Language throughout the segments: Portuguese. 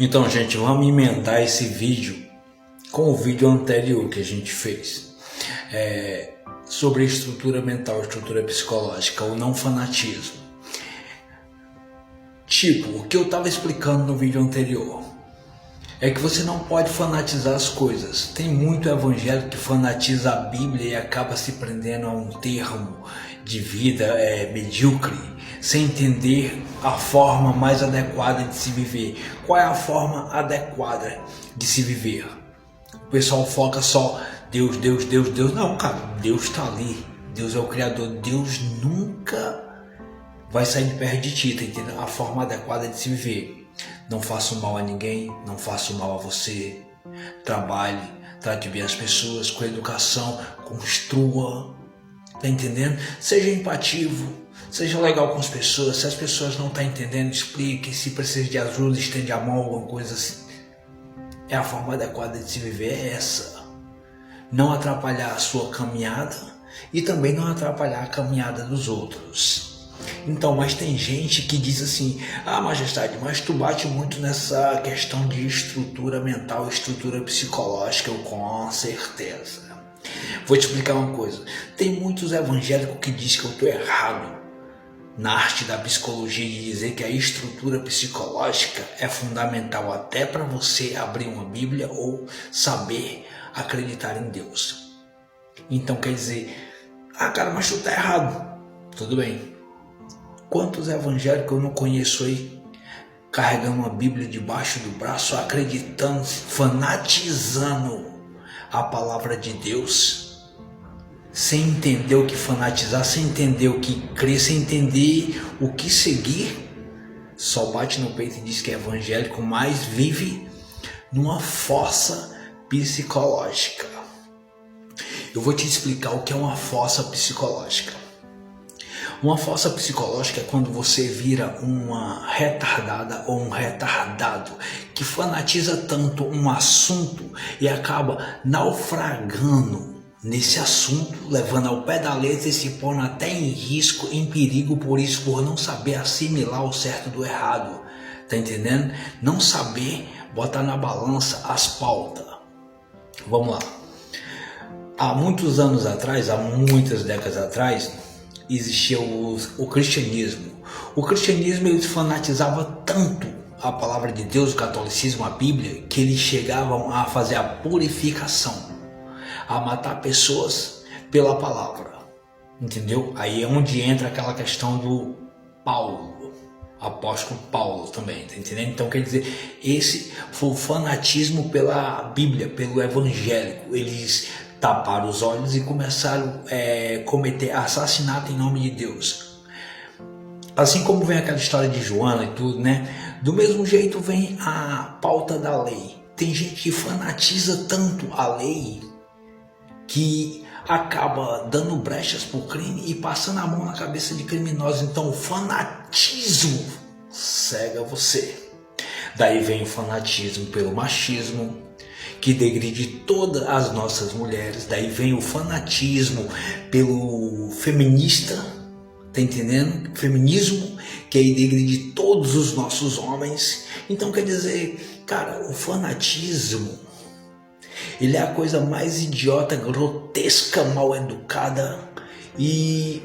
Então, gente, vamos emendar esse vídeo com o vídeo anterior que a gente fez sobre estrutura mental, estrutura psicológica, o não fanatismo. Tipo, o que eu estava explicando no vídeo anterior é que você não pode fanatizar as coisas. Tem muito evangélico que fanatiza a Bíblia e acaba se prendendo a um termo de vida medíocre, sem entender a forma mais adequada de se viver. Qual é a forma adequada de se viver? O pessoal foca só Deus, Deus, Deus, Deus. Não, cara, Deus está ali. Deus é o Criador. Deus nunca vai sair de perto de ti, tá entendendo? A forma adequada de se viver. Não faça mal a ninguém, não faça mal a você. Trabalhe, trate bem as pessoas com educação, construa, tá entendendo? Seja empativo, seja legal com as pessoas. Se as pessoas não estão entendendo, explique. Se precisa de ajuda, estende a mão, alguma coisa assim. É a forma adequada de se viver, é essa. Não atrapalhar a sua caminhada e também não atrapalhar a caminhada dos outros. Então, mas tem gente que diz assim: ah, majestade, mas tu bate muito nessa questão de estrutura mental, estrutura psicológica. Eu, com certeza. Vou te explicar uma coisa. Tem muitos evangélicos que dizem que eu estou errado na arte da psicologia de dizer que a estrutura psicológica é fundamental até para você abrir uma Bíblia ou saber acreditar em Deus. Então quer dizer, ah, cara, mas tu tá errado. Tudo bem. Quantos evangélicos eu não conheço aí carregando uma Bíblia debaixo do braço, acreditando, fanatizando a palavra de Deus, sem entender o que fanatizar, sem entender o que crer, sem entender o que seguir, só bate no peito e diz que é evangélico, mas vive numa fossa psicológica. Eu vou te explicar o que é uma fossa psicológica. Uma fossa psicológica é quando você vira uma retardada ou um retardado que fanatiza tanto um assunto e acaba naufragando nesse assunto, levando ao pé da letra e se pondo até em risco, em perigo, por não saber assimilar o certo do errado. Tá entendendo? Não saber botar na balança as pautas. Vamos lá. Há muitos anos atrás, há muitas décadas atrás, existia o cristianismo. O cristianismo, ele fanatizava tanto a palavra de Deus, o catolicismo, a Bíblia, que eles chegavam a fazer a purificação, a matar pessoas pela palavra, entendeu? Aí é onde entra aquela questão do Paulo, apóstolo Paulo também, tá entendendo? Então quer dizer, esse foi o fanatismo pela Bíblia, pelo evangélico. Eles taparam os olhos e começaram a cometer assassinato em nome de Deus. Assim como vem aquela história de Joana e tudo, né? Do mesmo jeito vem a pauta da lei. Tem gente que fanatiza tanto a lei que acaba dando brechas para o crime e passando a mão na cabeça de criminosos. Então o fanatismo cega você. Daí vem o fanatismo pelo machismo, que degride todas as nossas mulheres. Daí vem o fanatismo pelo feminista, tá entendendo? Feminismo, que aí degride todos os nossos homens. Então quer dizer, cara, o fanatismo, ele é a coisa mais idiota, grotesca, mal educada e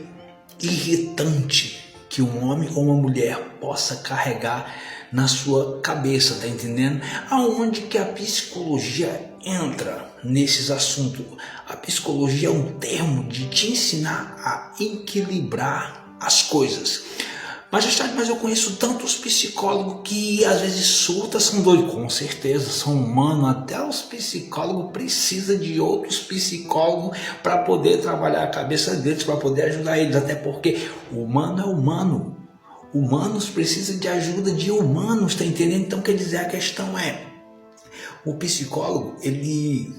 irritante que um homem ou uma mulher possa carregar na sua cabeça, tá entendendo? Aonde que a psicologia entra nesses assuntos? A psicologia é um termo de te ensinar a equilibrar as coisas. Mas eu conheço tantos psicólogos que às vezes surtam, são doidos. Com certeza, são humanos. Até os psicólogos precisam de outros psicólogos para poder trabalhar a cabeça deles, para poder ajudar eles. Até porque o humano é humano. Humanos precisam de ajuda de humanos, tá entendendo? Então quer dizer, a questão é, o psicólogo, ele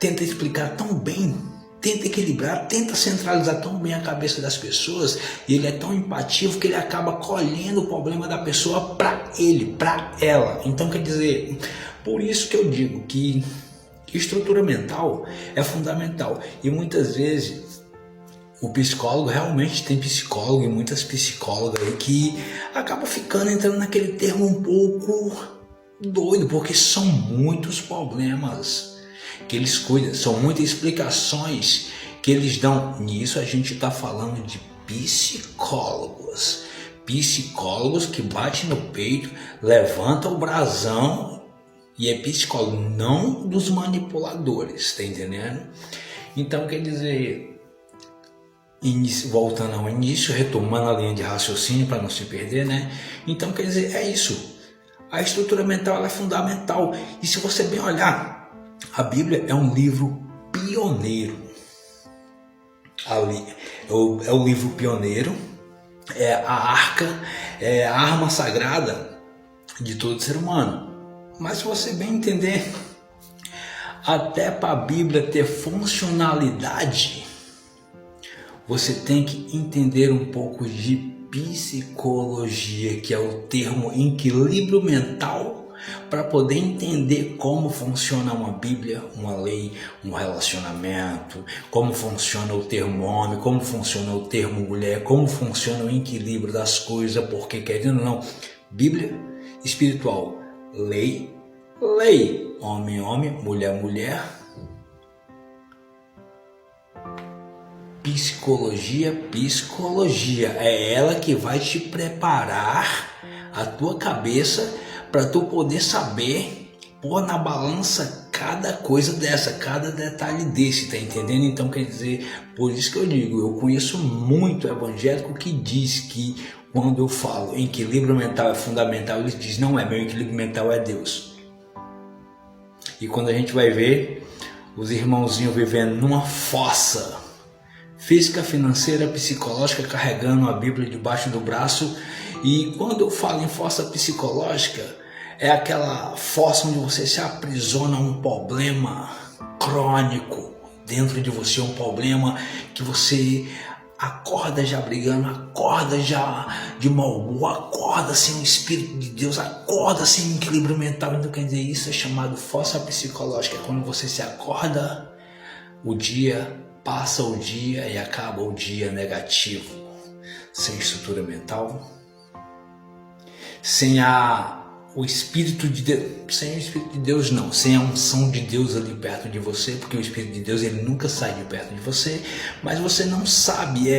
tenta explicar tão bem, tenta equilibrar, tenta centralizar tão bem a cabeça das pessoas, e ele é tão empativo que ele acaba colhendo o problema da pessoa para ele, para ela. Então quer dizer, por isso que eu digo que estrutura mental é fundamental. E muitas vezes o psicólogo, realmente tem psicólogo e muitas psicólogas aí que acabam entrando naquele termo um pouco doido, porque são muitos problemas que eles cuidam, são muitas explicações que eles dão. Nisso a gente está falando de psicólogos. Psicólogos que batem no peito, levantam o brasão e é psicólogo, não dos manipuladores, tá entendendo? Então quer dizer, voltando ao início, retomando a linha de raciocínio para não se perder, né? Então quer dizer, é isso. A estrutura mental ela é fundamental. E se você bem olhar, a Bíblia é um livro pioneiro. Ali, é o livro pioneiro, é a arca, é a arma sagrada de todo ser humano. Mas se você bem entender, até para a Bíblia ter funcionalidade, você tem que entender um pouco de psicologia, que é o termo equilíbrio mental, para poder entender como funciona uma Bíblia, uma lei, um relacionamento, como funciona o termo homem, como funciona o termo mulher, como funciona o equilíbrio das coisas, porque querendo ou não, Bíblia espiritual, lei, lei, homem, homem, mulher, mulher, psicologia, psicologia, é ela que vai te preparar a tua cabeça para tu poder saber pôr na balança cada coisa dessa, cada detalhe desse, tá entendendo? Então quer dizer, por isso que eu digo, eu conheço muito evangélico que diz que quando eu falo equilíbrio mental é fundamental, eles dizem, não é, meu equilíbrio mental é Deus. E quando a gente vai ver os irmãozinhos vivendo numa fossa física, financeira, psicológica, carregando a Bíblia debaixo do braço. E quando eu falo em fossa psicológica, é aquela fossa onde você se aprisiona a um problema crônico dentro de você, um problema que você acorda já brigando, acorda já de mau humor, acorda sem o Espírito de Deus, acorda sem equilíbrio mental. Então quer dizer, isso é chamado fossa psicológica, é quando você se acorda, o dia passa o dia e acaba o dia negativo, sem estrutura mental, sem o Espírito de Deus, sem o Espírito de Deus não, sem a unção de Deus ali perto de você, porque o Espírito de Deus ele nunca sai de perto de você, mas você não sabe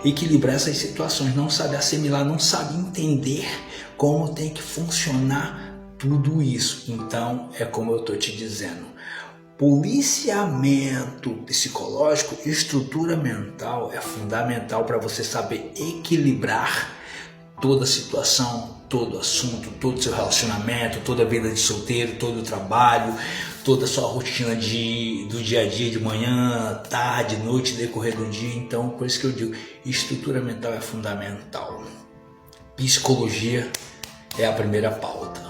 equilibrar essas situações, não sabe assimilar, não sabe entender como tem que funcionar tudo isso. Então é como eu estou te dizendo, policiamento psicológico, estrutura mental é fundamental para você saber equilibrar toda a situação, todo assunto, todo seu relacionamento, toda a vida de solteiro, todo o trabalho, toda a sua rotina do dia a dia, de manhã, tarde, noite, decorrer do dia. Então, por isso que eu digo, estrutura mental é fundamental. Psicologia é a primeira pauta.